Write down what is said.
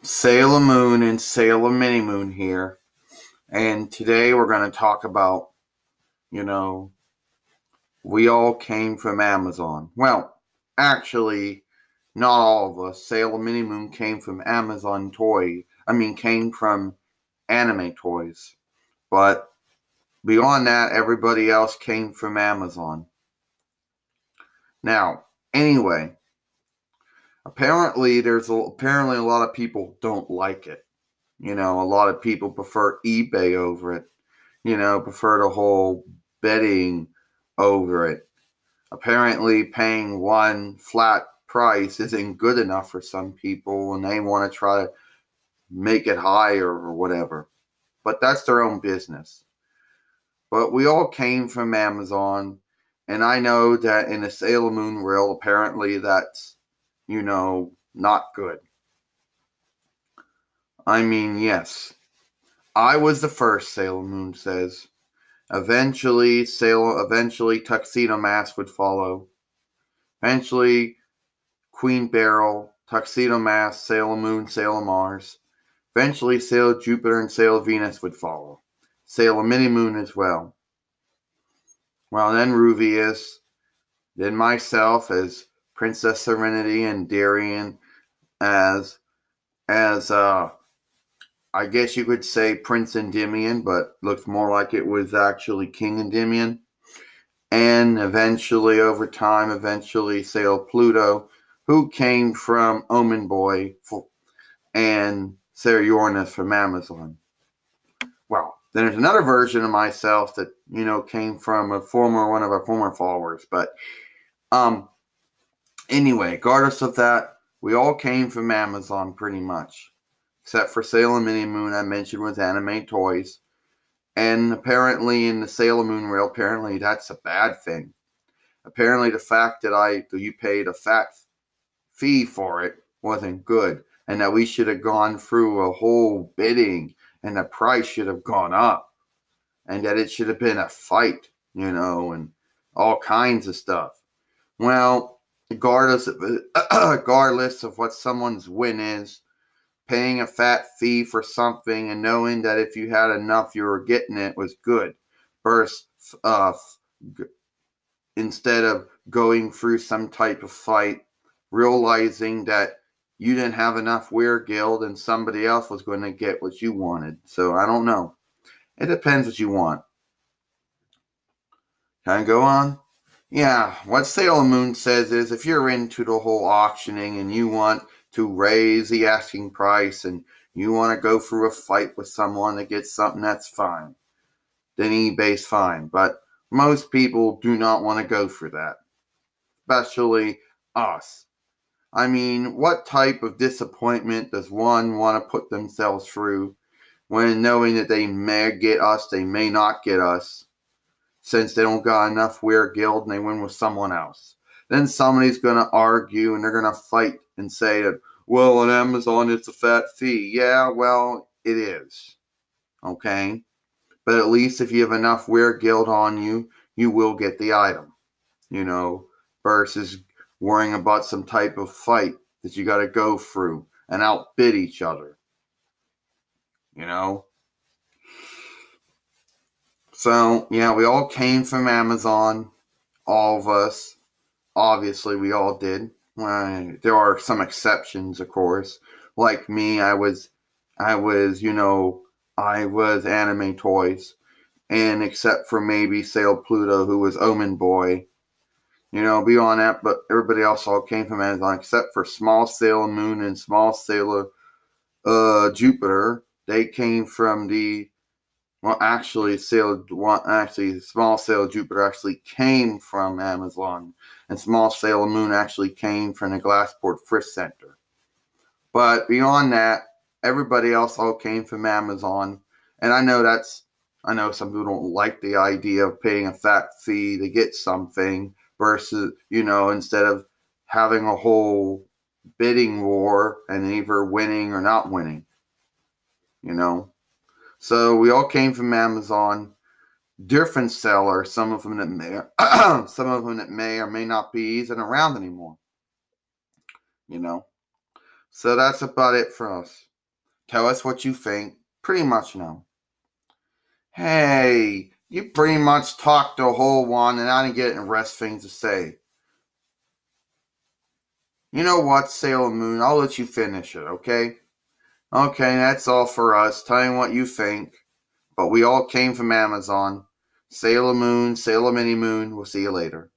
Sailor Moon and Sailor Mini Moon here. And today we're going to talk about, you know, we all came from Amazon. Well, actually, not all of us. Sailor Mini Moon came from Amazon came from anime toys. But beyond that, everybody else came from Amazon. Now, anyway, apparently a lot of people don't like it. A lot of people prefer eBay over it. Prefer the whole betting over it. Apparently, paying one flat price isn't good enough for some people, and they want to try to make it higher or whatever. But that's their own business. But we all came from Amazon, and I know that in the Sailor Moon world, apparently that's, not good. I mean, yes. I was the first, Sailor Moon says. Eventually, Tuxedo Mask would follow. Eventually, Queen Beryl, Tuxedo Mask, Sailor Moon, Sailor Mars. Eventually, Sailor Jupiter and Sailor Venus would follow. Sailor Mini Moon as well. Well, then Ruvius, then myself as Princess Serenity and Darien as I guess you could say Prince Endymion, but looks more like it was actually King Endymion. And eventually, over time, Sailor Pluto, who came from Omen Boy, and Sailor Uranus from Amazon. Well, then there's another version of myself that, came from one of our former followers. But anyway, regardless of that, we all came from Amazon pretty much. Except for Sailor Mini Moon, I mentioned with anime toys. And apparently in the Sailor Moon world, apparently that's a bad thing. Apparently the fact that you paid a fat fee for it wasn't good. And that we should have gone through a whole bidding and the price should have gone up. And that it should have been a fight, and all kinds of stuff. Well, regardless of what someone's win is, paying a fat fee for something and knowing that if you had enough, you were getting it was good. Versus, instead of going through some type of fight, realizing that you didn't have enough Weregild and somebody else was going to get what you wanted. So I don't know. It depends what you want. Can I go on? Yeah, what Sailor Moon says is if you're into the whole auctioning and you want to raise the asking price and you want to go through a fight with someone to get something, that's fine. Then eBay's fine. But most people do not want to go through that. Especially us. I mean, what type of disappointment does one want to put themselves through when knowing that they may get us, they may not get us, since they don't got enough Weregild and they win with someone else? Then somebody's going to argue and they're going to fight and say that, well, on Amazon, it's a fat fee. Yeah, well, it is. Okay? But at least if you have enough Weregild on you, you will get the item. Versus worrying about some type of fight that you got to go through and outbid each other. So, yeah, we all came from Amazon. All of us. Obviously, we all did. There are some exceptions, of course. Like me, I was anime toys. And except for maybe Sailor Pluto, who was Omen Boy. Beyond that, but everybody else all came from Amazon, except for Small Sailor Moon and Small Sailor Jupiter. They came from Small Sailor Jupiter actually came from Amazon, and Small Sailor Moon actually came from the Glassport Thrift Center. But beyond that, everybody else all came from Amazon, and I know some people don't like the idea of paying a fat fee to get something versus, instead of having a whole bidding war and either winning or not winning, So we all came from Amazon, different sellers, some of them that may or may not be even around anymore. So that's about it for us. Tell us what you think. Pretty much no. Hey, you pretty much talked the whole one and I didn't get the rest things to say. You know what, Sailor Moon, I'll let you finish it, okay? Okay, that's all for us. Tell me what you think. But we all came from Amazon. Sailor Moon, Sailor Mini Moon, we'll see you later.